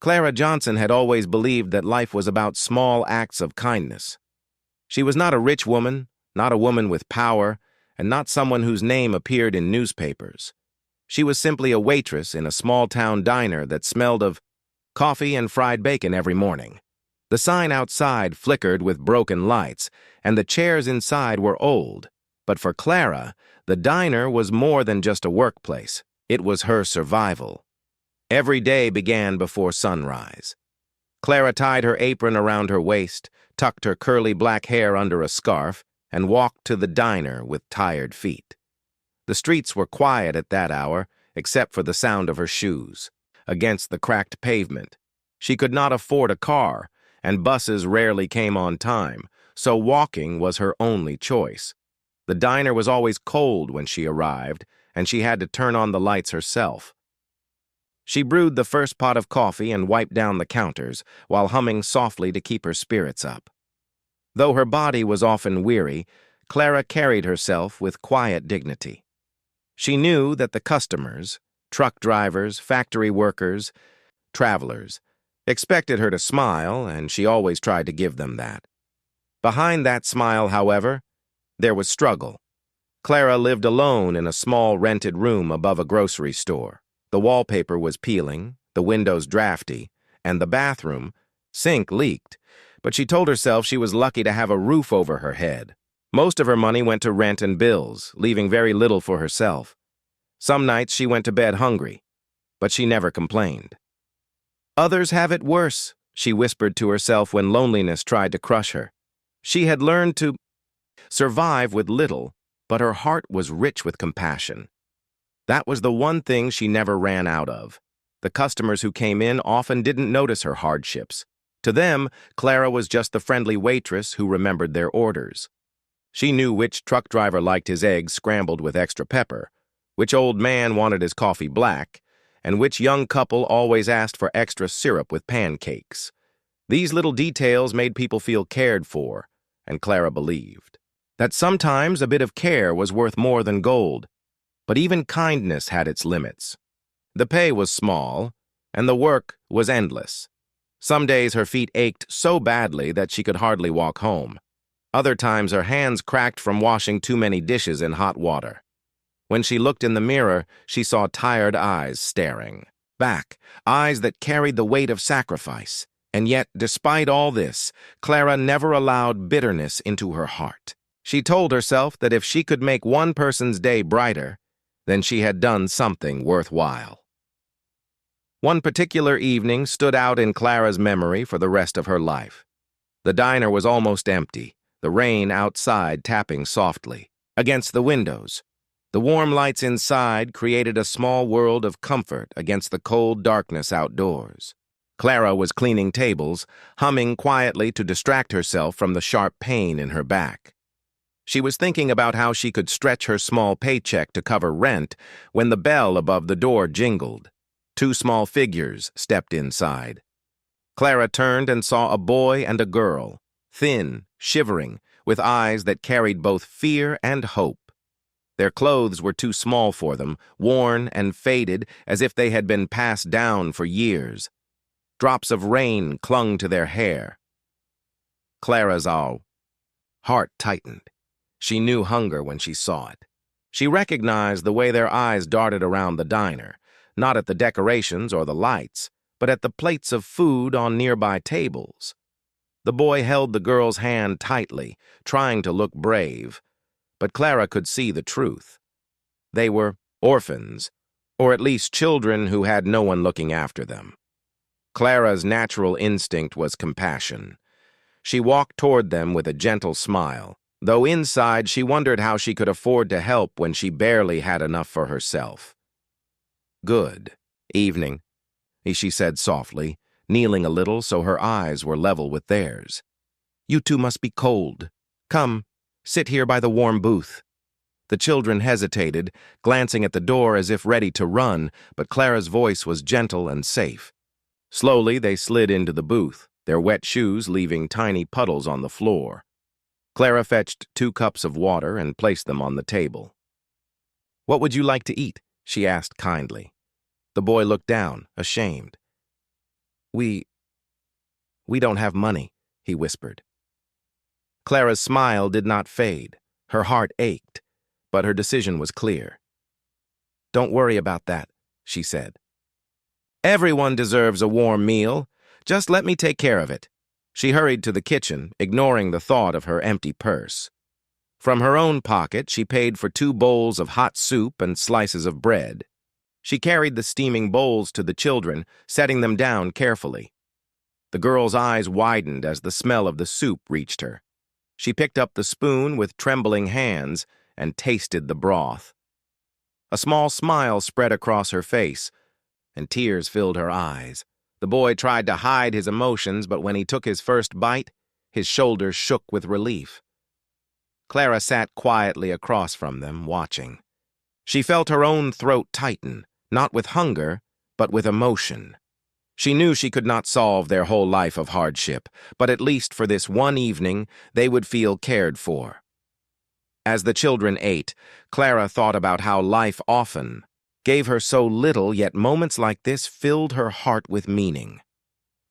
Clara Johnson had always believed that life was about small acts of kindness. She was not a rich woman, not a woman with power, and not someone whose name appeared in newspapers. She was simply a waitress in a small-town diner that smelled of coffee and fried bacon every morning. The sign outside flickered with broken lights, and the chairs inside were old. But for Clara, the diner was more than just a workplace. It was her survival. Every day began before sunrise. Clara tied her apron around her waist, tucked her curly black hair under a scarf, and walked to the diner with tired feet. The streets were quiet at that hour, except for the sound of her shoes against the cracked pavement. She could not afford a car, and buses rarely came on time, so walking was her only choice. The diner was always cold when she arrived, and she had to turn on the lights herself. She brewed the first pot of coffee and wiped down the counters, while humming softly to keep her spirits up. Though her body was often weary, Clara carried herself with quiet dignity. She knew that the customers, truck drivers, factory workers, travelers, expected her to smile, and she always tried to give them that. Behind that smile, however, there was struggle. Clara lived alone in a small rented room above a grocery store. The wallpaper was peeling, the windows drafty, and the bathroom sink leaked, but she told herself she was lucky to have a roof over her head. Most of her money went to rent and bills, leaving very little for herself. Some nights she went to bed hungry, but she never complained. "Others have it worse," she whispered to herself when loneliness tried to crush her. She had learned to survive with little, but her heart was rich with compassion. That was the one thing she never ran out of. The customers who came in often didn't notice her hardships. To them, Clara was just the friendly waitress who remembered their orders. She knew which truck driver liked his eggs scrambled with extra pepper, which old man wanted his coffee black, and which young couple always asked for extra syrup with pancakes. These little details made people feel cared for, and Clara believed that sometimes a bit of care was worth more than gold. But even kindness had its limits. The pay was small, and the work was endless. Some days her feet ached so badly that she could hardly walk home. Other times her hands cracked from washing too many dishes in hot water. When she looked in the mirror, she saw tired eyes staring back, eyes that carried the weight of sacrifice. And yet, despite all this, Clara never allowed bitterness into her heart. She told herself that if she could make one person's day brighter, then she had done something worthwhile. One particular evening stood out in Clara's memory for the rest of her life. The diner was almost empty, the rain outside tapping softly against the windows. The warm lights inside created a small world of comfort against the cold darkness outdoors. Clara was cleaning tables, humming quietly to distract herself from the sharp pain in her back. She was thinking about how she could stretch her small paycheck to cover rent when the bell above the door jingled. Two small figures stepped inside. Clara turned and saw a boy and a girl, thin, shivering, with eyes that carried both fear and hope. Their clothes were too small for them, worn and faded as if they had been passed down for years. Drops of rain clung to their hair. Clara's heart tightened. She knew hunger when she saw it. She recognized the way their eyes darted around the diner, not at the decorations or the lights, but at the plates of food on nearby tables. The boy held the girl's hand tightly, trying to look brave, but Clara could see the truth. They were orphans, or at least children who had no one looking after them. Clara's natural instinct was compassion. She walked toward them with a gentle smile, though inside she wondered how she could afford to help when she barely had enough for herself. "Good evening," she said softly, kneeling a little so her eyes were level with theirs. "You two must be cold. Come, sit here by the warm booth." The children hesitated, glancing at the door as if ready to run, but Clara's voice was gentle and safe. Slowly they slid into the booth, their wet shoes leaving tiny puddles on the floor. Clara fetched 2 cups of water and placed them on the table. "What would you like to eat?" she asked kindly. The boy looked down, ashamed. We don't have money, he whispered. Clara's smile did not fade. Her heart ached, but her decision was clear. Don't worry about that, she said. Everyone deserves a warm meal. Just let me take care of it. She hurried to the kitchen, ignoring the thought of her empty purse. From her own pocket, she paid for 2 bowls of hot soup and slices of bread. She carried the steaming bowls to the children, setting them down carefully. The girl's eyes widened as the smell of the soup reached her. She picked up the spoon with trembling hands and tasted the broth. A small smile spread across her face, and tears filled her eyes. The boy tried to hide his emotions, but when he took his first bite, his shoulders shook with relief. Clara sat quietly across from them, watching. She felt her own throat tighten, not with hunger, but with emotion. She knew she could not solve their whole life of hardship, but at least for this one evening, they would feel cared for. As the children ate, Clara thought about how life often gave her so little, yet moments like this filled her heart with meaning.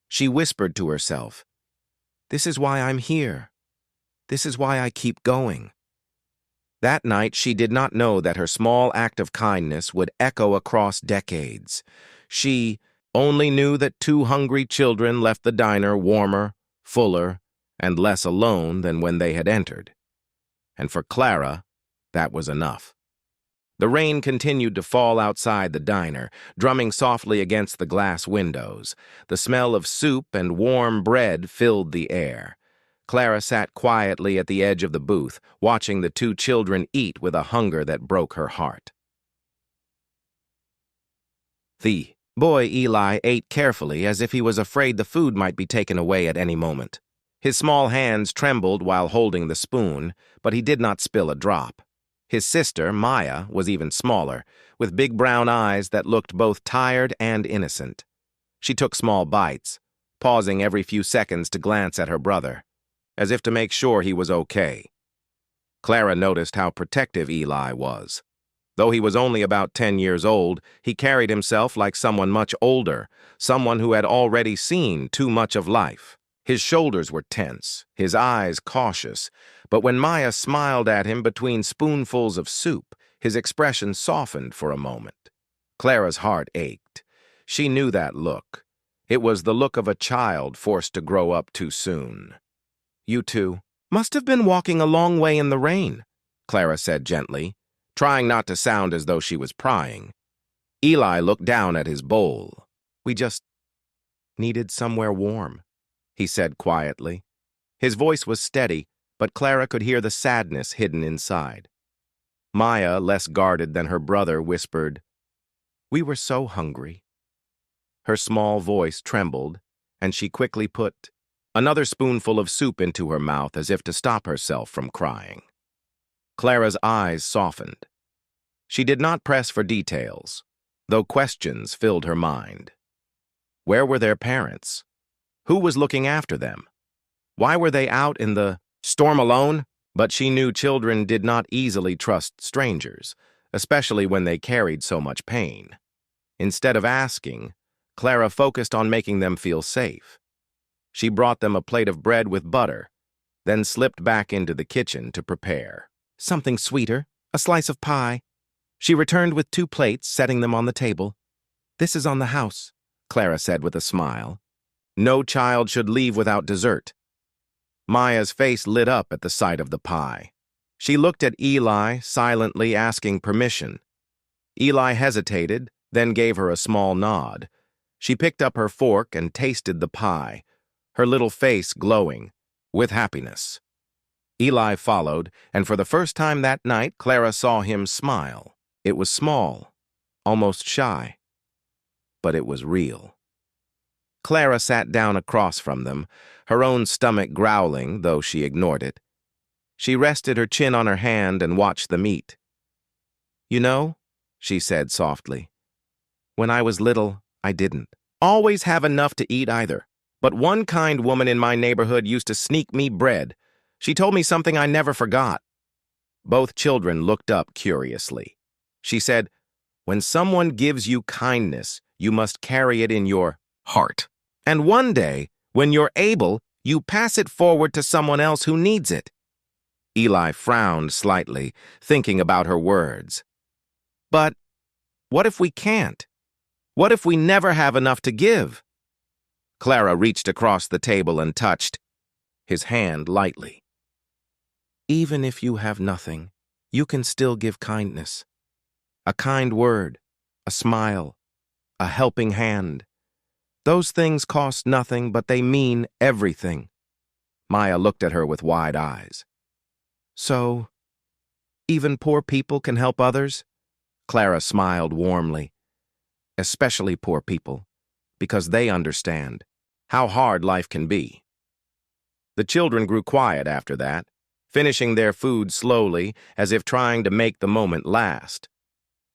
She whispered to herself, "This is why I'm here. This is why I keep going." That night, she did not know that her small act of kindness would echo across decades. She only knew that 2 hungry children left the diner warmer, fuller, and less alone than when they had entered. And for Clara, that was enough. The rain continued to fall outside the diner, drumming softly against the glass windows. The smell of soup and warm bread filled the air. Clara sat quietly at the edge of the booth, watching the 2 children eat with a hunger that broke her heart. The boy Eli ate carefully, as if he was afraid the food might be taken away at any moment. His small hands trembled while holding the spoon, but he did not spill a drop. His sister, Maya, was even smaller, with big brown eyes that looked both tired and innocent. She took small bites, pausing every few seconds to glance at her brother, as if to make sure he was okay. Clara noticed how protective Eli was. Though he was only about 10 years old, he carried himself like someone much older, someone who had already seen too much of life. His shoulders were tense, his eyes cautious, but when Maya smiled at him between spoonfuls of soup, his expression softened for a moment. Clara's heart ached. She knew that look. It was the look of a child forced to grow up too soon. "You 2 must have been walking a long way in the rain," Clara said gently, trying not to sound as though she was prying. Eli looked down at his bowl. "We just needed somewhere warm," he said quietly. His voice was steady, but Clara could hear the sadness hidden inside. Maya, less guarded than her brother, whispered, "We were so hungry." Her small voice trembled, and she quickly put another spoonful of soup into her mouth as if to stop herself from crying. Clara's eyes softened. She did not press for details, though questions filled her mind. Where were their parents? Who was looking after them? Why were they out in the storm alone? But she knew children did not easily trust strangers, especially when they carried so much pain. Instead of asking, Clara focused on making them feel safe. She brought them a plate of bread with butter, then slipped back into the kitchen to prepare. "Something sweeter, a slice of pie." She returned with 2 plates, setting them on the table. "This is on the house," Clara said with a smile. No child should leave without dessert. Maya's face lit up at the sight of the pie. She looked at Eli, silently asking permission. Eli hesitated, then gave her a small nod. She picked up her fork and tasted the pie, her little face glowing with happiness. Eli followed, and for the first time that night, Clara saw him smile. It was small, almost shy, but it was real. Clara sat down across from them, her own stomach growling, though she ignored it. She rested her chin on her hand and watched them eat. "You know," she said softly, "when I was little, I didn't always have enough to eat either. But one kind woman in my neighborhood used to sneak me bread. She told me something I never forgot." Both children looked up curiously. She said, "When someone gives you kindness, you must carry it in your heart." And one day, when you're able, you pass it forward to someone else who needs it. Eli frowned slightly, thinking about her words. But what if we can't? What if we never have enough to give? Clara reached across the table and touched his hand lightly. Even if you have nothing, you can still give kindness. A kind word, a smile, a helping hand. Those things cost nothing, but they mean everything. Maya looked at her with wide eyes. So, even poor people can help others? Clara smiled warmly. Especially poor people, because they understand how hard life can be. The children grew quiet after that, finishing their food slowly, as if trying to make the moment last.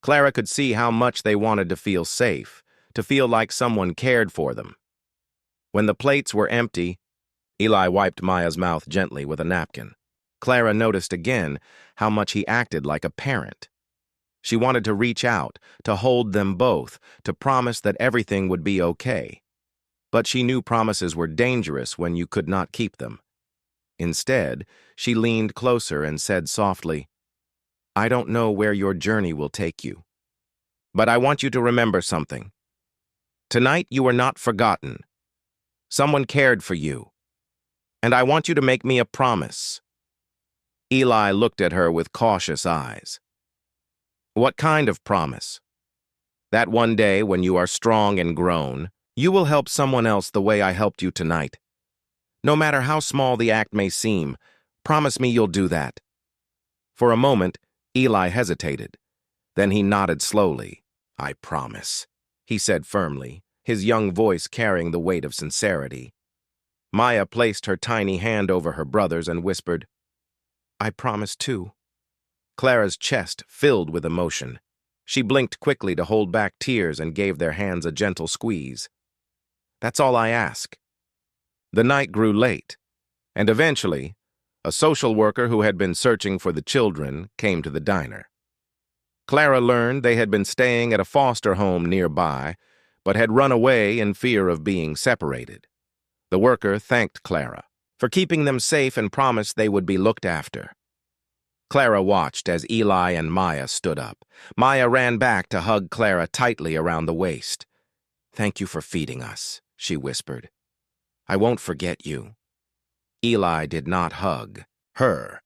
Clara could see how much they wanted to feel safe, to feel like someone cared for them. When the plates were empty, Eli wiped Maya's mouth gently with a napkin. Clara noticed again how much he acted like a parent. She wanted to reach out, to hold them both, to promise that everything would be okay. But she knew promises were dangerous when you could not keep them. Instead, she leaned closer and said softly, I don't know where your journey will take you, but I want you to remember something. Tonight you are not forgotten. Someone cared for you, and I want you to make me a promise. Eli looked at her with cautious eyes. What kind of promise? That one day when you are strong and grown, you will help someone else the way I helped you tonight. No matter how small the act may seem, promise me you'll do that. For a moment, Eli hesitated. Then he nodded slowly. I promise, he said firmly, his young voice carrying the weight of sincerity. Maya placed her tiny hand over her brother's and whispered, I promise too. Clara's chest filled with emotion. She blinked quickly to hold back tears and gave their hands a gentle squeeze. That's all I ask. The night grew late, and eventually, a social worker who had been searching for the children came to the diner. Clara learned they had been staying at a foster home nearby, but had run away in fear of being separated. The worker thanked Clara for keeping them safe and promised they would be looked after. Clara watched as Eli and Maya stood up. Maya ran back to hug Clara tightly around the waist. Thank you for feeding us, she whispered. I won't forget you. Eli did not hug her,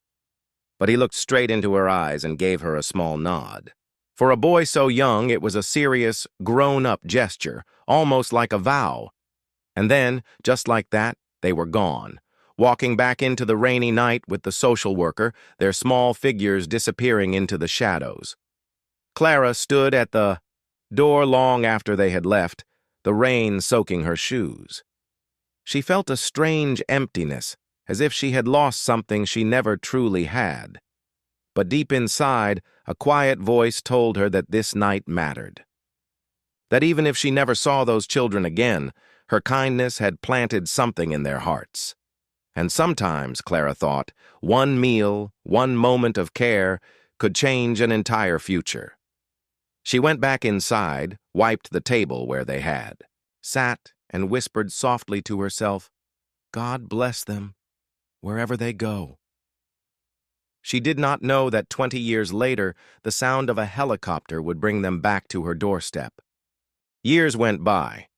but he looked straight into her eyes and gave her a small nod. For a boy so young, it was a serious, grown-up gesture, almost like a vow. And then, just like that, they were gone, walking back into the rainy night with the social worker, their small figures disappearing into the shadows. Clara stood at the door long after they had left, the rain soaking her shoes. She felt a strange emptiness, as if she had lost something she never truly had. But deep inside, a quiet voice told her that this night mattered. That even if she never saw those children again, her kindness had planted something in their hearts. And sometimes, Clara thought, one meal, one moment of care could change an entire future. She went back inside, wiped the table where they had, sat and whispered softly to herself, God bless them, wherever they go. She did not know that 20 years later, the sound of a helicopter would bring them back to her doorstep. Years went by,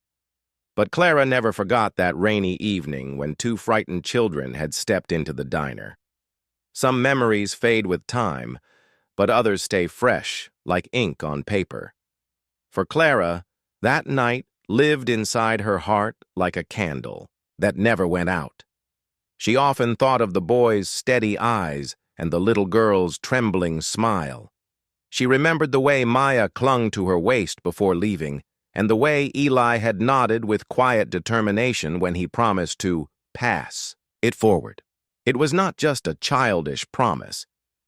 but Clara never forgot that rainy evening when two frightened children had stepped into the diner. Some memories fade with time, but others stay fresh, like ink on paper. For Clara, that night lived inside her heart like a candle that never went out. She often thought of the boy's steady eyes and the little girl's trembling smile. She remembered the way Maya clung to her waist before leaving, and the way Eli had nodded with quiet determination when he promised to pass it forward. It was not just a childish promise.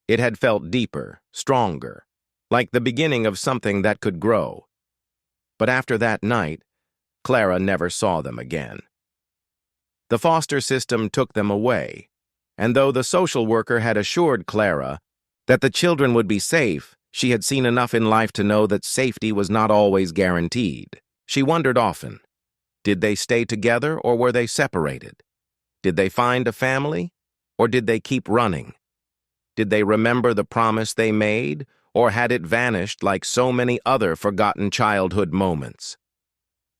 It had felt deeper, stronger, like the beginning of something that could grow. But after that night, Clara never saw them again. The foster system took them away, and though the social worker had assured Clara that the children would be safe, she had seen enough in life to know that safety was not always guaranteed. She wondered often, Did they stay together or were they separated? Did they find a family or did they keep running? Did they remember the promise they made or had it vanished like so many other forgotten childhood moments?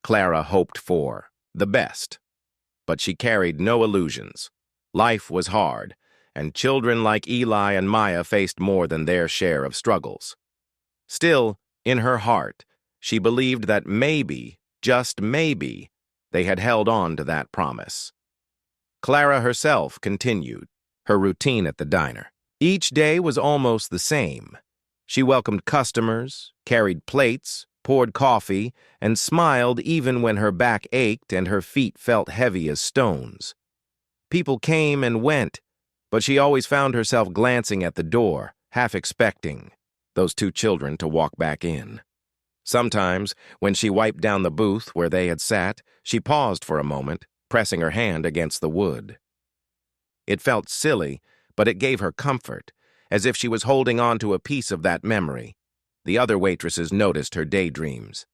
Clara hoped for the best, but she carried no illusions. Life was hard, and children like Eli and Maya faced more than their share of struggles. Still, in her heart, she believed that maybe, just maybe, they had held on to that promise. Clara herself continued her routine at the diner. Each day was almost the same. She welcomed customers, carried plates, poured coffee, and smiled even when her back ached and her feet felt heavy as stones. People came and went, but she always found herself glancing at the door, half expecting those two children to walk back in. Sometimes, when she wiped down the booth where they had sat, she paused for a moment, pressing her hand against the wood. It felt silly, but it gave her comfort, as if she was holding on to a piece of that memory. The other waitresses noticed her daydreams.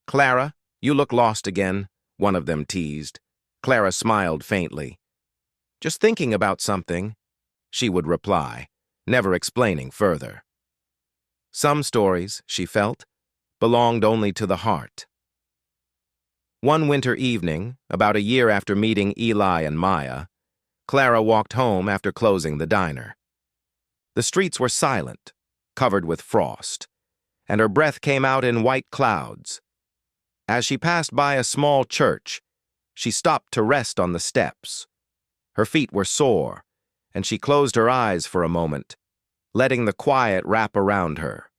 "Clara, you look lost again," one of them teased. Clara smiled faintly. "Just thinking about something," she would reply, never explaining further. Some stories, she felt, belonged only to the heart. One winter evening, about a year after meeting Eli and Maya, Clara walked home after closing the diner. The streets were silent, covered with frost, and her breath came out in white clouds. As she passed by a small church, she stopped to rest on the steps. Her feet were sore, and she closed her eyes for a moment, letting the quiet wrap around her.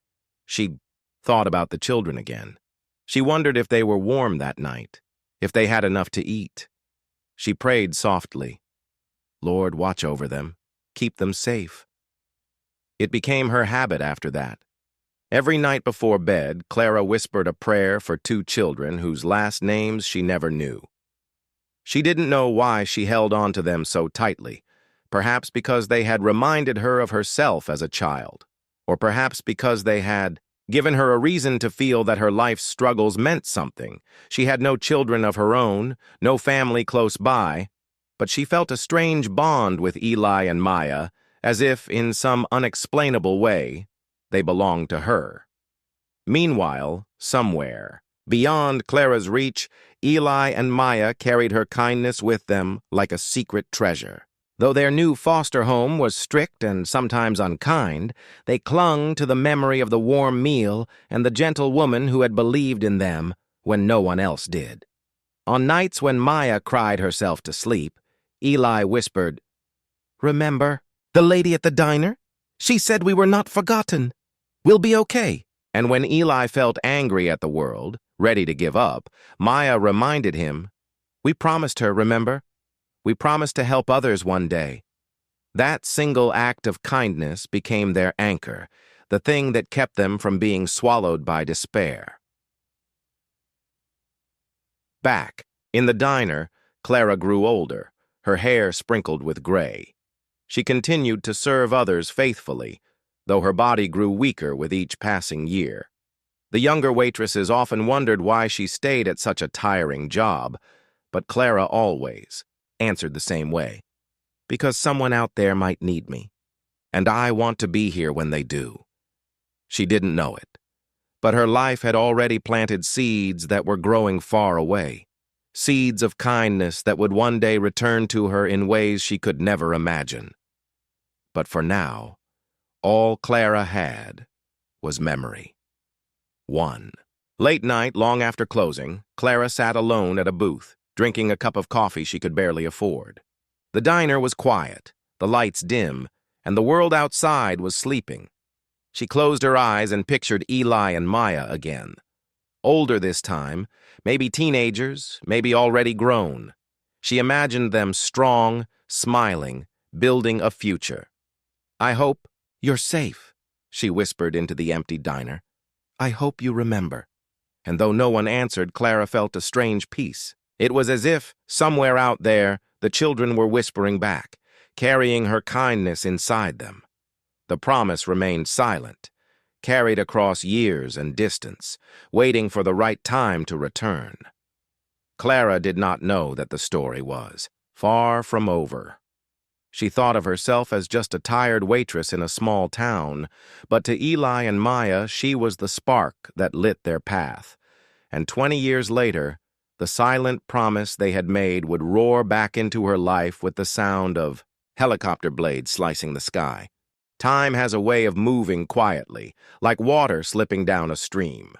She thought about the children again. She wondered if they were warm that night, if they had enough to eat. She prayed softly, "Lord, watch over them, keep them safe." It became her habit after that. Every night before bed, Clara whispered a prayer for two children whose last names she never knew. She didn't know why she held on to them so tightly, perhaps because they had reminded her of herself as a child, or perhaps because they had given her a reason to feel that her life's struggles meant something. She had no children of her own, no family close by, but she felt a strange bond with Eli and Maya, as if, in some unexplainable way, they belonged to her. Meanwhile, somewhere, beyond Clara's reach, Eli and Maya carried her kindness with them like a secret treasure. Though their new foster home was strict and sometimes unkind, they clung to the memory of the warm meal and the gentle woman who had believed in them when no one else did. On nights when Maya cried herself to sleep, Eli whispered, "Remember the lady at the diner? She said we were not forgotten. We'll be okay." And when Eli felt angry at the world, ready to give up, Maya reminded him, "We promised her, remember? We promised to help others one day." That single act of kindness became their anchor, the thing that kept them from being swallowed by despair. Back in the diner, Clara grew older, her hair sprinkled with gray. She continued to serve others faithfully, though her body grew weaker with each passing year. The younger waitresses often wondered why she stayed at such a tiring job, but Clara always answered the same way. "Because someone out there might need me, and I want to be here when they do." She didn't know it, but her life had already planted seeds that were growing far away, seeds of kindness that would one day return to her in ways she could never imagine. But for now, all Clara had was memory. 1. Late night, long after closing, Clara sat alone at a booth, drinking a cup of coffee she could barely afford. The diner was quiet, the lights dim, and the world outside was sleeping. She closed her eyes and pictured Eli and Maya again. Older this time, maybe teenagers, maybe already grown. She imagined them strong, smiling, building a future. "I hope you're safe," she whispered into the empty diner. "I hope you remember." And though no one answered, Clara felt a strange peace. It was as if, somewhere out there, the children were whispering back, carrying her kindness inside them. The promise remained silent, carried across years and distance, waiting for the right time to return. Clara did not know that the story was far from over. She thought of herself as just a tired waitress in a small town, but to Eli and Maya, she was the spark that lit their path. And 20 years later, the silent promise they had made would roar back into her life with the sound of helicopter blades slicing the sky. Time has a way of moving quietly, like water slipping down a stream.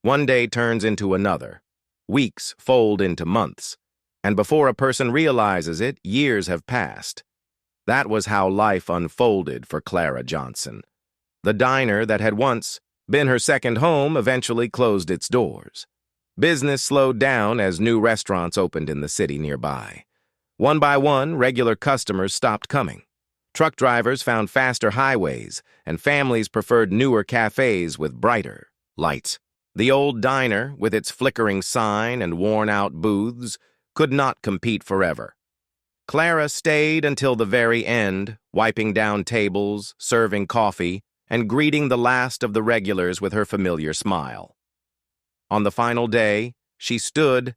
One day turns into another. Weeks fold into months. And before a person realizes it, years have passed. That was how life unfolded for Clara Johnson. The diner that had once been her second home eventually closed its doors. Business slowed down as new restaurants opened in the city nearby. One by one, regular customers stopped coming. Truck drivers found faster highways, and families preferred newer cafes with brighter lights. The old diner, with its flickering sign and worn-out booths, could not compete forever. Clara stayed until the very end, wiping down tables, serving coffee, and greeting the last of the regulars with her familiar smile. On the final day, she stood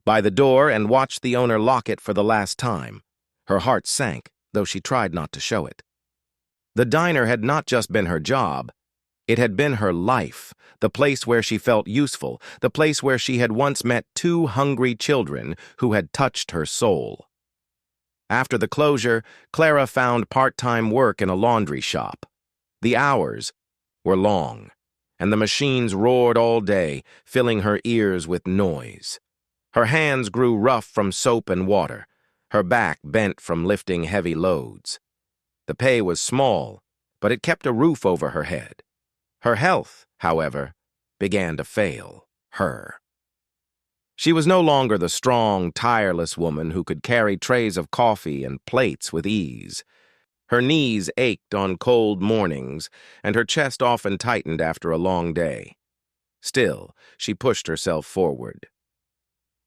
by the door and watched the owner lock it for the last time. Her heart sank, though she tried not to show it. The diner had not just been her job. It had been her life, the place where she felt useful, the place where she had once met two hungry children who had touched her soul. After the closure, Clara found part-time work in a laundry shop. The hours were long, and the machines roared all day, filling her ears with noise. Her hands grew rough from soap and water, her back bent from lifting heavy loads. The pay was small, but it kept a roof over her head. Her health, however, began to fail her. She was no longer the strong, tireless woman who could carry trays of coffee and plates with ease. Her knees ached on cold mornings, and her chest often tightened after a long day. Still, she pushed herself forward.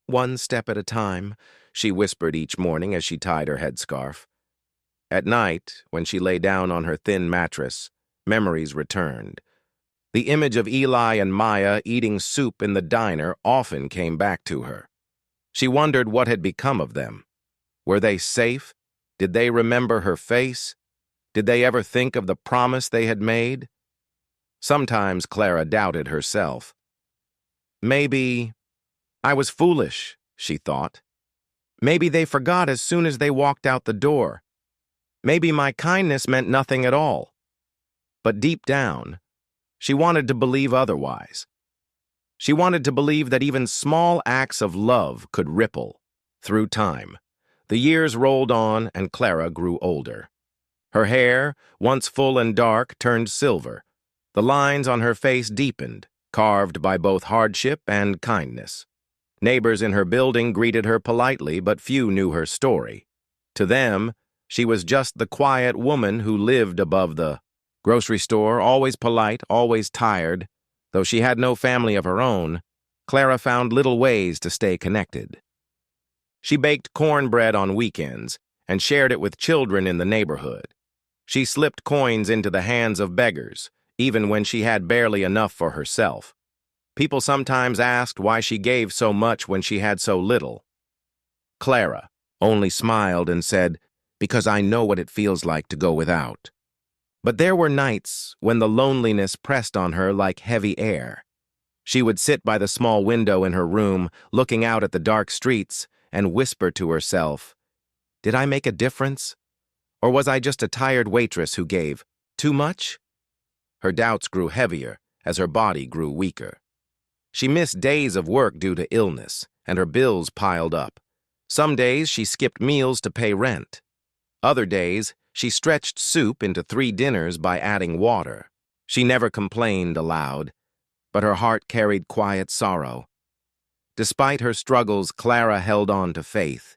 "One step at a time," she whispered each morning as she tied her headscarf. At night, when she lay down on her thin mattress, memories returned. The image of Eli and Maya eating soup in the diner often came back to her. She wondered what had become of them. Were they safe? Did they remember her face? Did they ever think of the promise they had made? Sometimes Clara doubted herself. Maybe I was foolish, she thought. Maybe they forgot as soon as they walked out the door. Maybe my kindness meant nothing at all. But deep down, she wanted to believe otherwise. She wanted to believe that even small acts of love could ripple through time. The years rolled on, and Clara grew older. Her hair, once full and dark, turned silver. The lines on her face deepened, carved by both hardship and kindness. Neighbors in her building greeted her politely, but few knew her story. To them, she was just the quiet woman who lived above the grocery store, always polite, always tired. Though she had no family of her own, Clara found little ways to stay connected. She baked cornbread on weekends and shared it with children in the neighborhood. She slipped coins into the hands of beggars, even when she had barely enough for herself. People sometimes asked why she gave so much when she had so little. Clara only smiled and said, "Because I know what it feels like to go without." But there were nights when the loneliness pressed on her like heavy air. She would sit by the small window in her room, looking out at the dark streets, and whisper to herself, "Did I make a difference? Or was I just a tired waitress who gave too much?" Her doubts grew heavier as her body grew weaker. She missed days of work due to illness, and her bills piled up. Some days she skipped meals to pay rent. Other days, she stretched soup into 3 dinners by adding water. She never complained aloud, but her heart carried quiet sorrow. Despite her struggles, Clara held on to faith.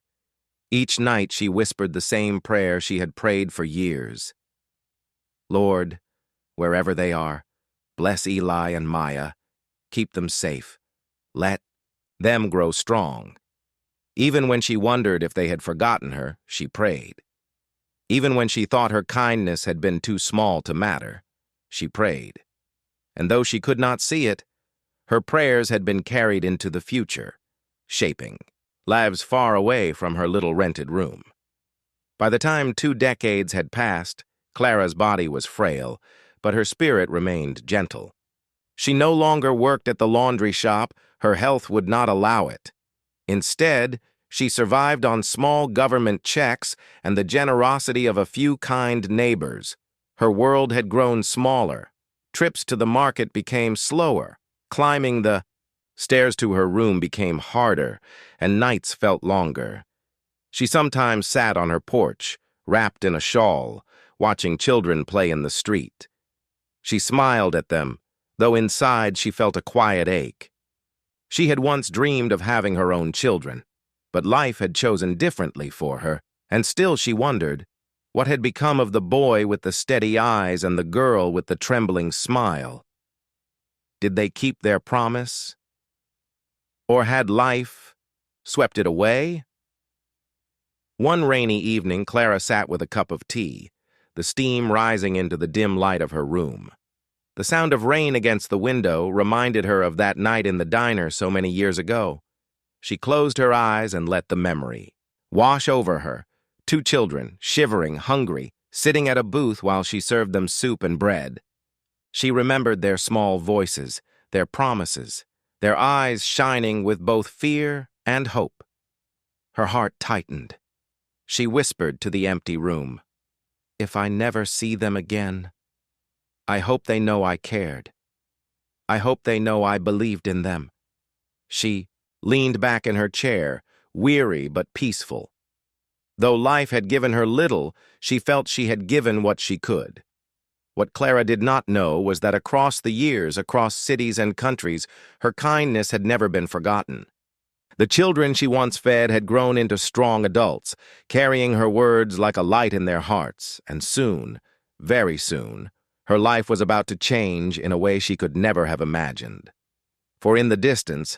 Each night she whispered the same prayer she had prayed for years. "Lord, wherever they are, bless Eli and Maya. Keep them safe. Let them grow strong." Even when she wondered if they had forgotten her, she prayed. Even when she thought her kindness had been too small to matter, she prayed. And though she could not see it, her prayers had been carried into the future, shaping, lives far away from her little rented room. By the time 2 decades had passed, Clara's body was frail, but her spirit remained gentle. She no longer worked at the laundry shop. Her health would not allow it. Instead, she survived on small government checks and the generosity of a few kind neighbors. Her world had grown smaller. Trips to the market became slower. Climbing the stairs to her room became harder, and nights felt longer. She sometimes sat on her porch, wrapped in a shawl, watching children play in the street. She smiled at them, though inside she felt a quiet ache. She had once dreamed of having her own children, but life had chosen differently for her, and still she wondered, what had become of the boy with the steady eyes and the girl with the trembling smile? Did they keep their promise? Or had life swept it away? One rainy evening, Clara sat with a cup of tea, the steam rising into the dim light of her room. The sound of rain against the window reminded her of that night in the diner so many years ago. She closed her eyes and let the memory wash over her. 2 children, shivering, hungry, sitting at a booth while she served them soup and bread. She remembered their small voices, their promises, their eyes shining with both fear and hope. Her heart tightened. She whispered to the empty room, "If I never see them again, I hope they know I cared. I hope they know I believed in them." She leaned back in her chair, weary but peaceful. Though life had given her little, she felt she had given what she could. What Clara did not know was that across the years, across cities and countries, her kindness had never been forgotten. The children she once fed had grown into strong adults, carrying her words like a light in their hearts, and soon, very soon, her life was about to change in a way she could never have imagined. For in the distance,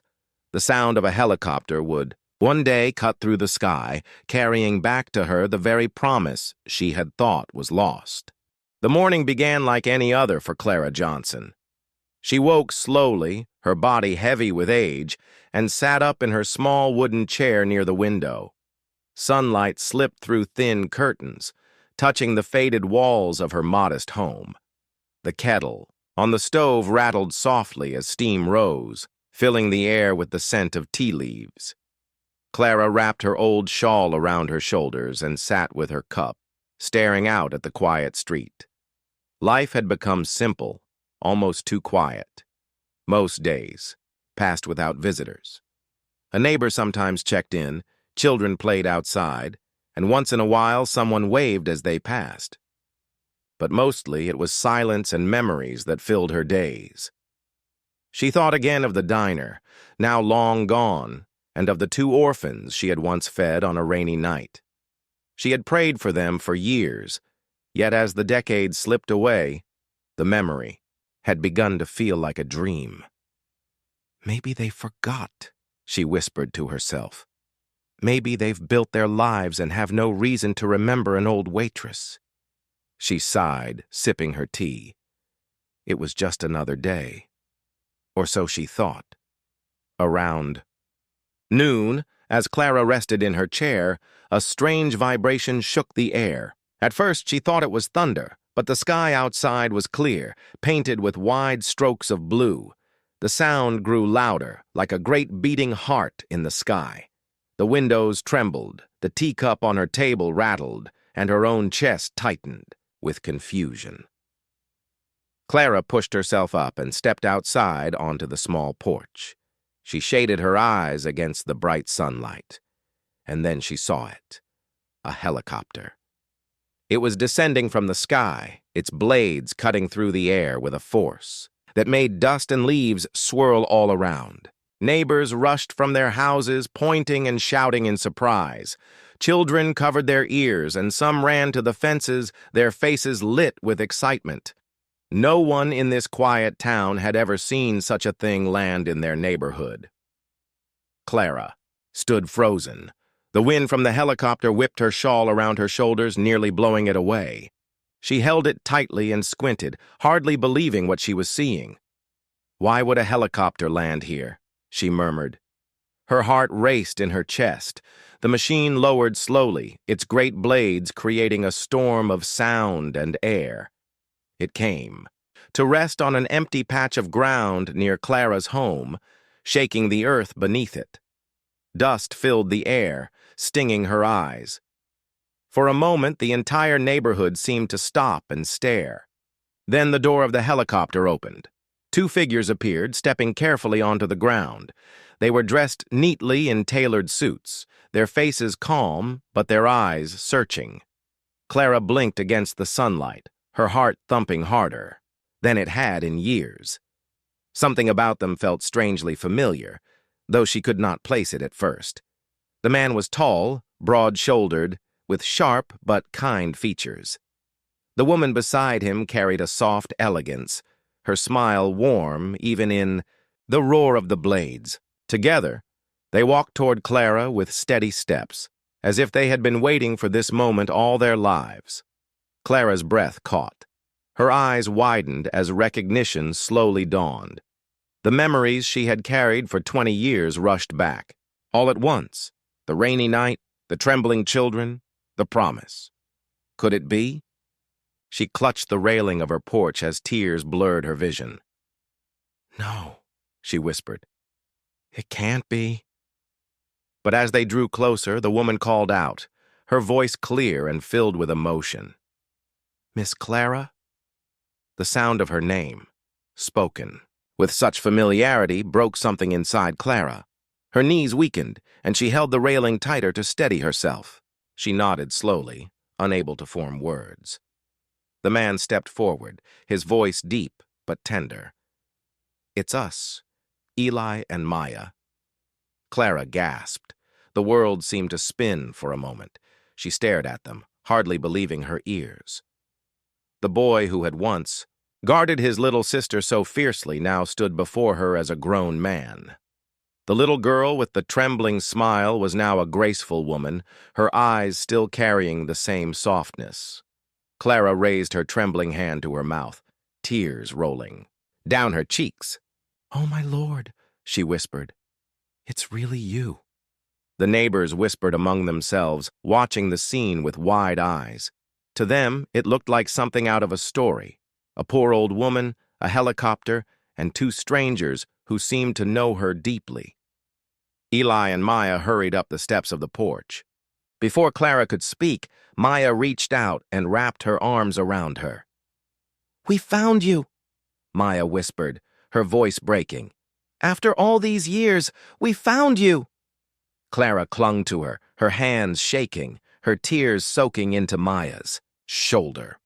the sound of a helicopter would one day cut through the sky, carrying back to her the very promise she had thought was lost. The morning began like any other for Clara Johnson. She woke slowly, her body heavy with age, and sat up in her small wooden chair near the window. Sunlight slipped through thin curtains, touching the faded walls of her modest home. The kettle on the stove rattled softly as steam rose, filling the air with the scent of tea leaves. Clara wrapped her old shawl around her shoulders and sat with her cup, staring out at the quiet street. Life had become simple, almost too quiet. Most days passed without visitors. A neighbor sometimes checked in, children played outside, and once in a while someone waved as they passed. But mostly it was silence and memories that filled her days. She thought again of the diner, now long gone, and of the 2 orphans she had once fed on a rainy night. She had prayed for them for years, yet as the decades slipped away, the memory had begun to feel like a dream. "Maybe they forgot," she whispered to herself. "Maybe they've built their lives and have no reason to remember an old waitress." She sighed, sipping her tea. It was just another day. Or so she thought. Around noon, as Clara rested in her chair, a strange vibration shook the air. At first she thought it was thunder, but the sky outside was clear, painted with wide strokes of blue. The sound grew louder, like a great beating heart in the sky. The windows trembled, the teacup on her table rattled, and her own chest tightened with confusion. Clara pushed herself up and stepped outside onto the small porch. She shaded her eyes against the bright sunlight. And then she saw it. A helicopter. It was descending from the sky, its blades cutting through the air with a force that made dust and leaves swirl all around. Neighbors rushed from their houses, pointing and shouting in surprise. Children covered their ears, and some ran to the fences, their faces lit with excitement. No one in this quiet town had ever seen such a thing land in their neighborhood. Clara stood frozen. The wind from the helicopter whipped her shawl around her shoulders, nearly blowing it away. She held it tightly and squinted, hardly believing what she was seeing. "Why would a helicopter land here?" she murmured. Her heart raced in her chest. The machine lowered slowly, its great blades creating a storm of sound and air. It came, to rest on an empty patch of ground near Clara's home, shaking the earth beneath it. Dust filled the air, stinging her eyes. For a moment, the entire neighborhood seemed to stop and stare. Then the door of the helicopter opened. Two figures appeared, stepping carefully onto the ground. They were dressed neatly in tailored suits, their faces calm, but their eyes searching. Clara blinked against the sunlight, her heart thumping harder than it had in years. Something about them felt strangely familiar, though she could not place it at first. The man was tall, broad-shouldered, with sharp but kind features. The woman beside him carried a soft elegance, her smile warm even in the roar of the blades. Together, they walked toward Clara with steady steps, as if they had been waiting for this moment all their lives. Clara's breath caught. Her eyes widened as recognition slowly dawned. The memories she had carried for 20 years rushed back. All at once, the rainy night, the trembling children, the promise. Could it be? She clutched the railing of her porch as tears blurred her vision. "No," she whispered. "It can't be." But as they drew closer, the woman called out, her voice clear and filled with emotion. "Miss Clara?" The sound of her name, spoken with such familiarity, broke something inside Clara. Her knees weakened, and she held the railing tighter to steady herself. She nodded slowly, unable to form words. The man stepped forward, his voice deep but tender. "It's us, Eli and Maya." Clara gasped. The world seemed to spin for a moment. She stared at them, hardly believing her ears. The boy who had once guarded his little sister so fiercely now stood before her as a grown man. The little girl with the trembling smile was now a graceful woman, her eyes still carrying the same softness. Clara raised her trembling hand to her mouth, tears rolling down her cheeks. "Oh, my lord," she whispered. "It's really you." The neighbors whispered among themselves, watching the scene with wide eyes. To them, it looked like something out of a story. A poor old woman, a helicopter, and two strangers who seemed to know her deeply. Eli and Maya hurried up the steps of the porch. Before Clara could speak, Maya reached out and wrapped her arms around her. "We found you," Maya whispered, her voice breaking. "After all these years, we found you." Clara clung to her, her hands shaking, her tears soaking into Maya's shoulder.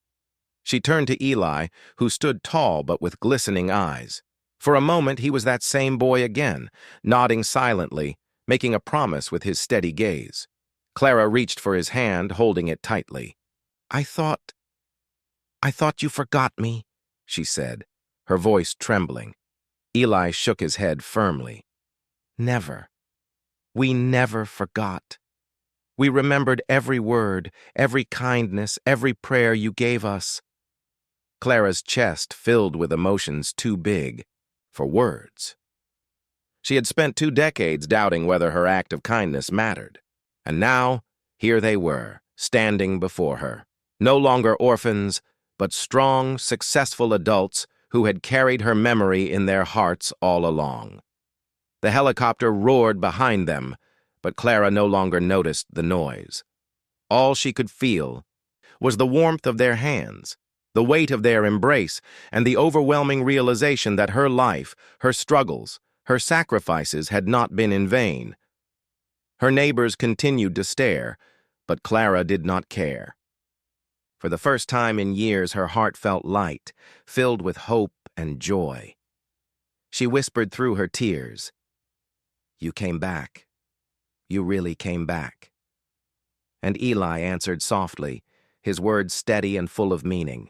She turned to Eli, who stood tall but with glistening eyes. For a moment, he was that same boy again, nodding silently, making a promise with his steady gaze. Clara reached for his hand, holding it tightly. I thought you forgot me," she said, her voice trembling. Eli shook his head firmly. "Never. We never forgot. We remembered every word, every kindness, every prayer you gave us." Clara's chest filled with emotions too big for words. She had spent 2 decades doubting whether her act of kindness mattered. And now, here they were, standing before her. No longer orphans, but strong, successful adults who had carried her memory in their hearts all along. The helicopter roared behind them, but Clara no longer noticed the noise. All she could feel was the warmth of their hands, the weight of their embrace, and the overwhelming realization that her life, her struggles, her sacrifices had not been in vain. Her neighbors continued to stare, but Clara did not care. For the first time in years, her heart felt light, filled with hope and joy. She whispered through her tears, "You came back. You really came back." And Eli answered softly, his words steady and full of meaning.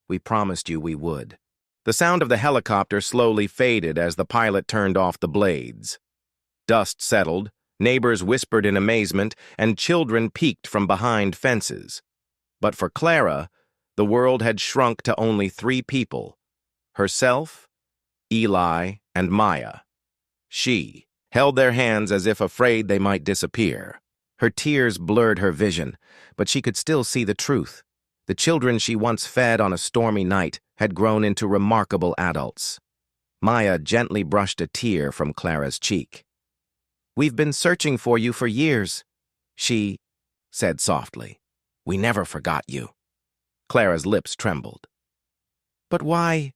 "We promised you we would." The sound of the helicopter slowly faded as the pilot turned off the blades. Dust settled, neighbors whispered in amazement, and children peeked from behind fences. But for Clara, the world had shrunk to only 3 people: herself, Eli, and Maya. She held their hands as if afraid they might disappear. Her tears blurred her vision, but she could still see the truth. The children she once fed on a stormy night had grown into remarkable adults. Maya gently brushed a tear from Clara's cheek. "We've been searching for you for years," she said softly. "We never forgot you." Clara's lips trembled. "But why?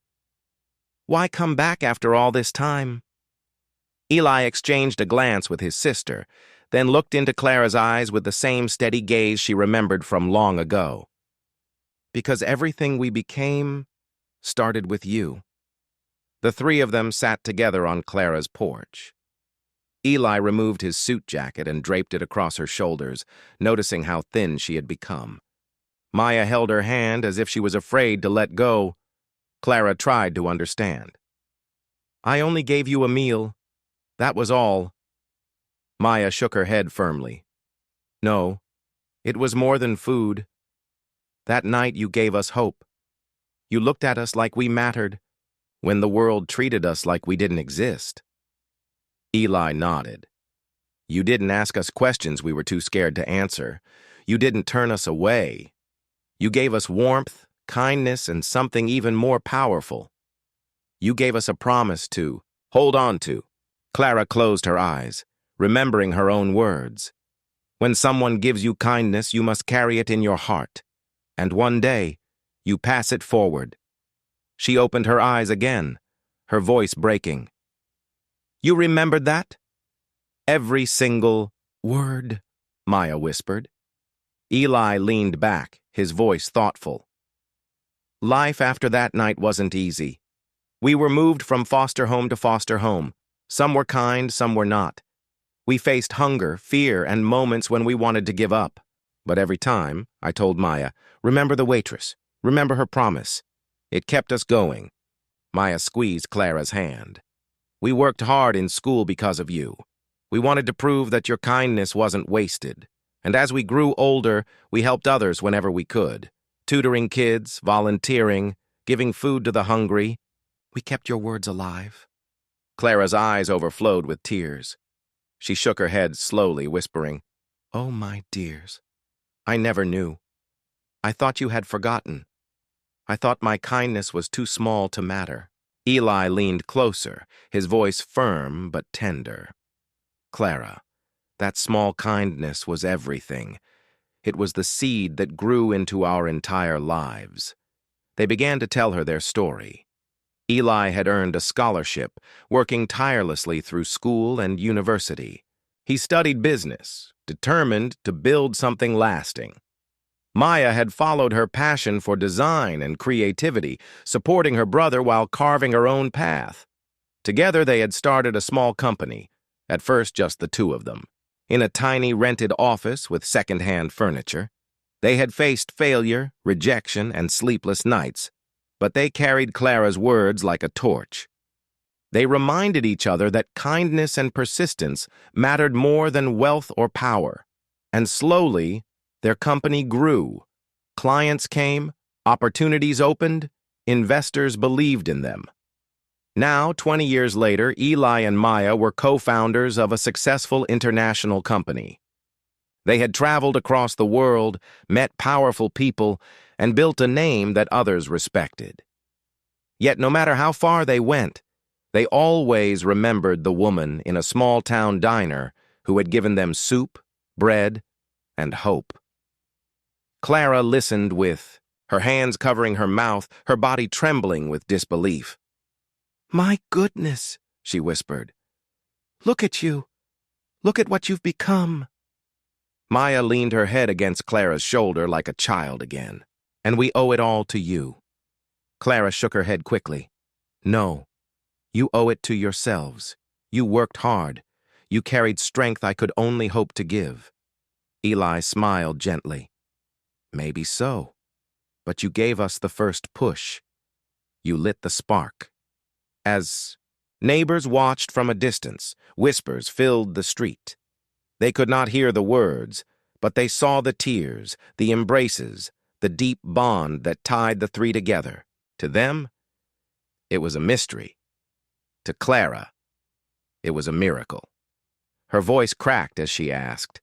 Why come back after all this time?" Eli exchanged a glance with his sister, then looked into Clara's eyes with the same steady gaze she remembered from long ago. "Because everything we became started with you." The three of them sat together on Clara's porch. Eli removed his suit jacket and draped it across her shoulders, noticing how thin she had become. Maya held her hand as if she was afraid to let go. Clara tried to understand. "I only gave you a meal. That was all." Maya shook her head firmly. "No, it was more than food. That night you gave us hope. You looked at us like we mattered, when the world treated us like we didn't exist." Eli nodded. "You didn't ask us questions we were too scared to answer. You didn't turn us away. You gave us warmth, kindness, and something even more powerful. You gave us a promise to hold on to." Clara closed her eyes, remembering her own words. "When someone gives you kindness, you must carry it in your heart. And one day, you pass it forward." She opened her eyes again, her voice breaking. "You remembered that?" "Every single word," Maya whispered. Eli leaned back, his voice thoughtful. "Life after that night wasn't easy. We were moved from foster home to foster home. Some were kind, some were not. We faced hunger, fear, and moments when we wanted to give up. But every time, I told Maya, remember the waitress, remember her promise. It kept us going." Maya squeezed Clara's hand. "We worked hard in school because of you. We wanted to prove that your kindness wasn't wasted. And as we grew older, we helped others whenever we could. Tutoring kids, volunteering, giving food to the hungry. We kept your words alive." Clara's eyes overflowed with tears. She shook her head slowly, whispering, "Oh, my dears, I never knew. I thought you had forgotten. I thought my kindness was too small to matter." Eli leaned closer, his voice firm but tender. "Clara, that small kindness was everything. It was the seed that grew into our entire lives." They began to tell her their story. Eli had earned a scholarship, working tirelessly through school and university. He studied business, determined to build something lasting. Maya had followed her passion for design and creativity, supporting her brother while carving her own path. Together they had started a small company, at first just the two of them, in a tiny rented office with second-hand furniture. They had faced failure, rejection, and sleepless nights, but they carried Clara's words like a torch. They reminded each other that kindness and persistence mattered more than wealth or power, and slowly, their company grew. Clients came, opportunities opened, investors believed in them. Now, 20 years later, Eli and Maya were co-founders of a successful international company. They had traveled across the world, met powerful people, and built a name that others respected. Yet no matter how far they went, they always remembered the woman in a small-town diner who had given them soup, bread, and hope. Clara listened with her hands covering her mouth, her body trembling with disbelief. "My goodness," she whispered. "Look at you. Look at what you've become." Maya leaned her head against Clara's shoulder like a child again. "And we owe it all to you." Clara shook her head quickly. "No, you owe it to yourselves. You worked hard. You carried strength I could only hope to give." Eli smiled gently. "Maybe so, but you gave us the first push. You lit the spark." As neighbors watched from a distance, whispers filled the street. They could not hear the words, but they saw the tears, the embraces, the deep bond that tied the three together. To them, it was a mystery. To Clara, it was a miracle. Her voice cracked as she asked,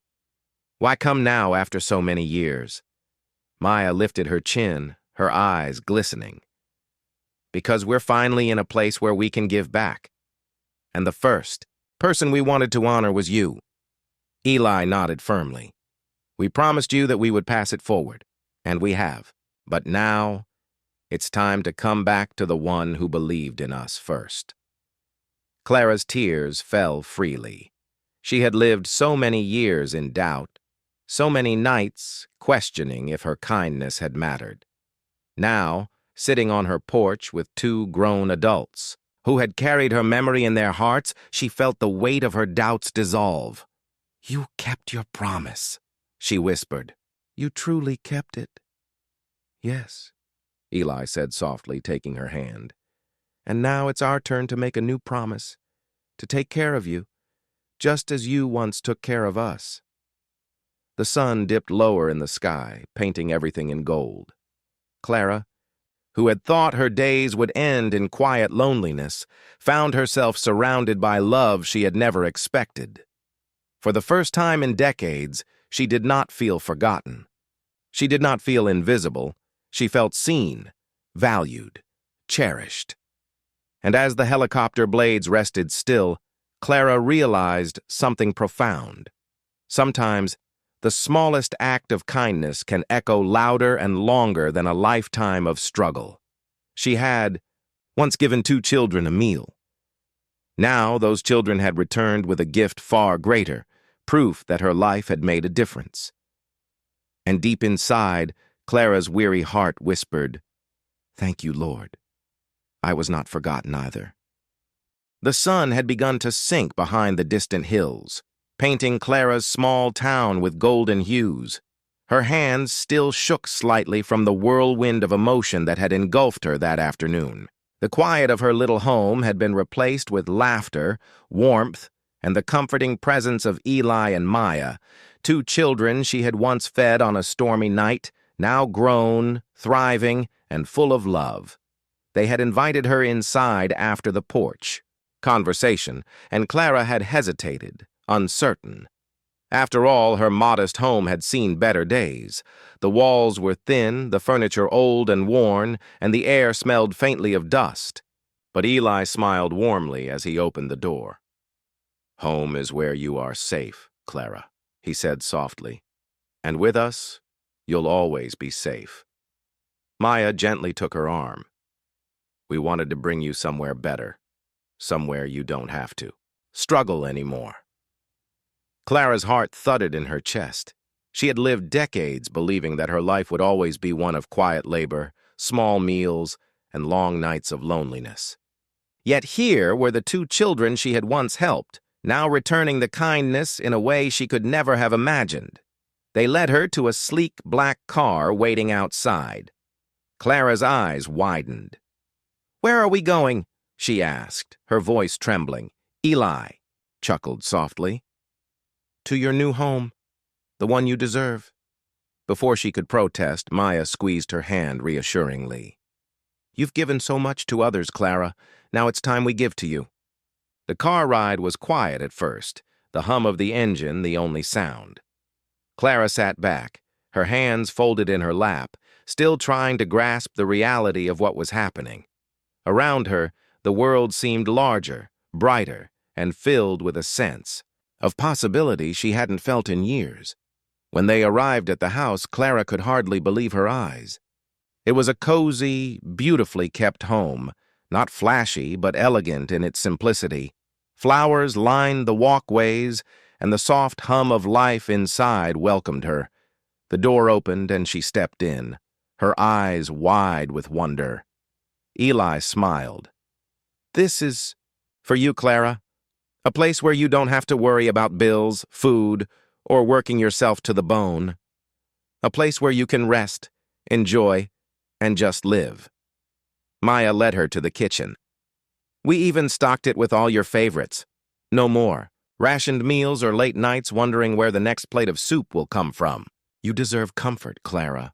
"Why come now after so many years?" Maya lifted her chin, her eyes glistening. "Because we're finally in a place where we can give back. And the first person we wanted to honor was you." Eli nodded firmly. "We promised you that we would pass it forward, and we have. But now, it's time to come back to the one who believed in us first." Clara's tears fell freely. She had lived so many years in doubt, so many nights questioning if her kindness had mattered. Now, sitting on her porch with two grown adults who had carried her memory in their hearts, she felt the weight of her doubts dissolve. "You kept your promise," she whispered. "You truly kept it." "Yes," Eli said softly, taking her hand. "And now it's our turn to make a new promise, to take care of you, just as you once took care of us." The sun dipped lower in the sky, painting everything in gold. Clara, who had thought her days would end in quiet loneliness, found herself surrounded by love she had never expected. For the first time in decades, she did not feel forgotten. She did not feel invisible. She felt seen, valued, cherished. And as the helicopter blades rested still, Clara realized something profound. Sometimes, the smallest act of kindness can echo louder and longer than a lifetime of struggle. She had once given 2 children a meal. Now those children had returned with a gift far greater, proof that her life had made a difference. And deep inside, Clara's weary heart whispered, "Thank you, Lord. I was not forgotten either." The sun had begun to sink behind the distant hills, painting Clara's small town with golden hues. Her hands still shook slightly from the whirlwind of emotion that had engulfed her that afternoon. The quiet of her little home had been replaced with laughter, warmth, and the comforting presence of Eli and Maya, 2 children she had once fed on a stormy night, now grown, thriving, and full of love. They had invited her inside after the porch conversation, and Clara had hesitated, uncertain. After all, her modest home had seen better days. The walls were thin, the furniture old and worn, and the air smelled faintly of dust. But Eli smiled warmly as he opened the door. "Home is where you are safe, Clara," he said softly. "And with us, you'll always be safe." Maya gently took her arm. "We wanted to bring you somewhere better, somewhere you don't have to struggle anymore." Clara's heart thudded in her chest. She had lived decades believing that her life would always be one of quiet labor, small meals, and long nights of loneliness. Yet here were the 2 children she had once helped, now returning the kindness in a way she could never have imagined. They led her to a sleek black car waiting outside. Clara's eyes widened. "Where are we going?" she asked, her voice trembling. Eli chuckled softly. "To your new home, the one you deserve." Before she could protest, Maya squeezed her hand reassuringly. "You've given so much to others, Clara. Now it's time we give to you." The car ride was quiet at first, the hum of the engine the only sound. Clara sat back, her hands folded in her lap, still trying to grasp the reality of what was happening. Around her, the world seemed larger, brighter, and filled with a sense of possibility she hadn't felt in years. When they arrived at the house, Clara could hardly believe her eyes. It was a cozy, beautifully kept home, not flashy but elegant in its simplicity. Flowers lined the walkways, and the soft hum of life inside welcomed her. The door opened and she stepped in, her eyes wide with wonder. Eli smiled. "This is for you, Clara. A place where you don't have to worry about bills, food, or working yourself to the bone. A place where you can rest, enjoy, and just live." Maya led her to the kitchen. "We even stocked it with all your favorites. No more rationed meals or late nights wondering where the next plate of soup will come from. You deserve comfort, Clara."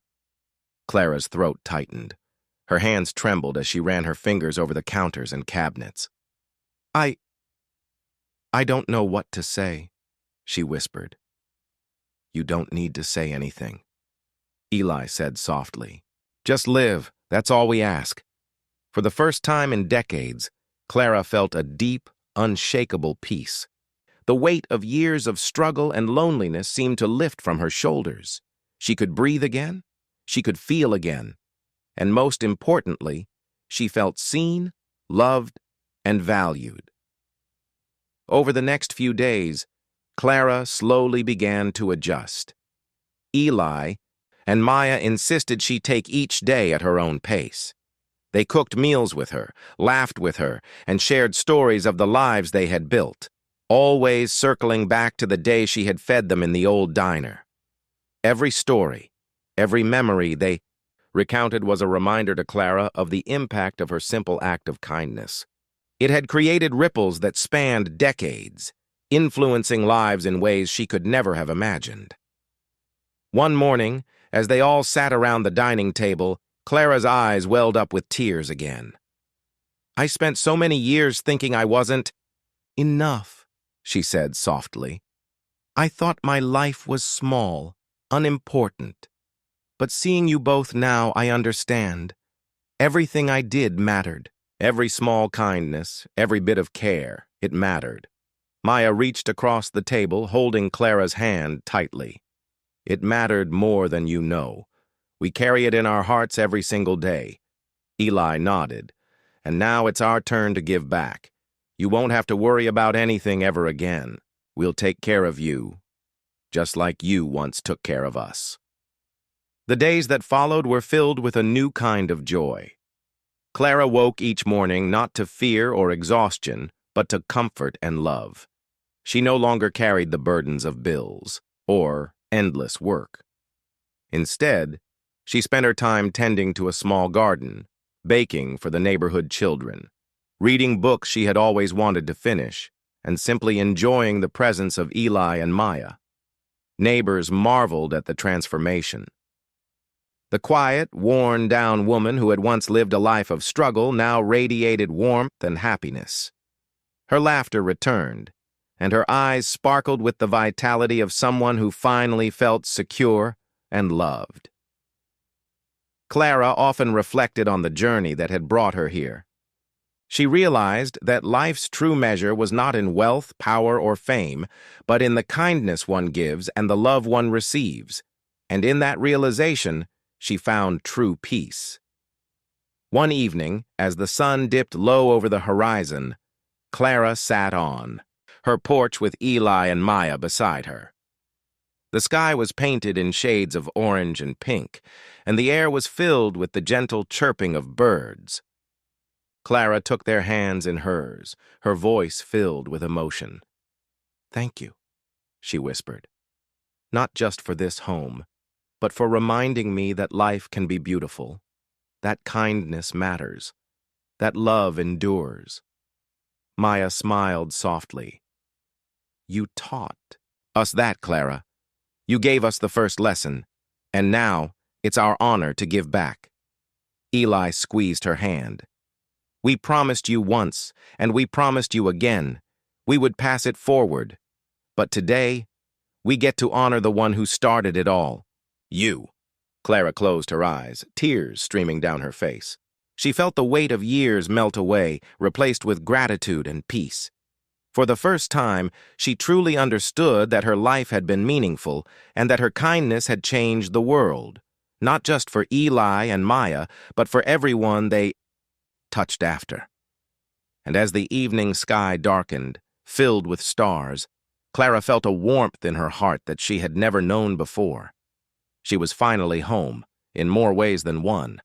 Clara's throat tightened. Her hands trembled as she ran her fingers over the counters and cabinets. I don't know what to say." she whispered. You don't need to say anything, Eli said softly. Just live, that's all we ask. For the first time in decades, Clara felt a deep, unshakable peace. The weight of years of struggle and loneliness seemed to lift from her shoulders. She could breathe again, she could feel again, and most importantly, she felt seen, loved, and valued. Over the next few days, Clara slowly began to adjust. Eli and Maya insisted she take each day at her own pace. They cooked meals with her, laughed with her, and shared stories of the lives they had built, always circling back to the day she had fed them in the old diner. Every story, every memory they recounted was a reminder to Clara of the impact of her simple act of kindness. It had created ripples that spanned decades, influencing lives in ways she could never have imagined. One morning, as they all sat around the dining table, Clara's eyes welled up with tears again. I spent so many years thinking I wasn't enough, she said softly. I thought my life was small, unimportant. But seeing you both now, I understand. Everything I did mattered. Every small kindness, every bit of care, it mattered. Maya reached across the table, holding Clara's hand tightly. It mattered more than you know. We carry it in our hearts every single day. Eli nodded. And now it's our turn to give back. You won't have to worry about anything ever again. We'll take care of you, just like you once took care of us. The days that followed were filled with a new kind of joy. Clara woke each morning not to fear or exhaustion, but to comfort and love. She no longer carried the burdens of bills or endless work. Instead, she spent her time tending to a small garden, baking for the neighborhood children, reading books she had always wanted to finish, and simply enjoying the presence of Eli and Maya. Neighbors marveled at the transformation. The quiet, worn-down woman who had once lived a life of struggle now radiated warmth and happiness. Her laughter returned, and her eyes sparkled with the vitality of someone who finally felt secure and loved. Clara often reflected on the journey that had brought her here. She realized that life's true measure was not in wealth, power, or fame, but in the kindness one gives and the love one receives, and in that realization, she found true peace. One evening, as the sun dipped low over the horizon, Clara sat on her porch with Eli and Maya beside her. The sky was painted in shades of orange and pink, and the air was filled with the gentle chirping of birds. Clara took their hands in hers, her voice filled with emotion. "Thank you," she whispered. "Not just for this home, but for reminding me that life can be beautiful, that kindness matters, that love endures." Maya smiled softly. "You taught us that, Clara. You gave us the first lesson, and now it's our honor to give back." Eli squeezed her hand. "We promised you once, and we promised you again. We would pass it forward. But today, we get to honor the one who started it all. You." Clara closed her eyes, tears streaming down her face. She felt the weight of years melt away, replaced with gratitude and peace. For the first time, she truly understood that her life had been meaningful and that her kindness had changed the world, not just for Eli and Maya, but for everyone they touched after. And as the evening sky darkened, filled with stars, Clara felt a warmth in her heart that she had never known before. She was finally home, in more ways than one.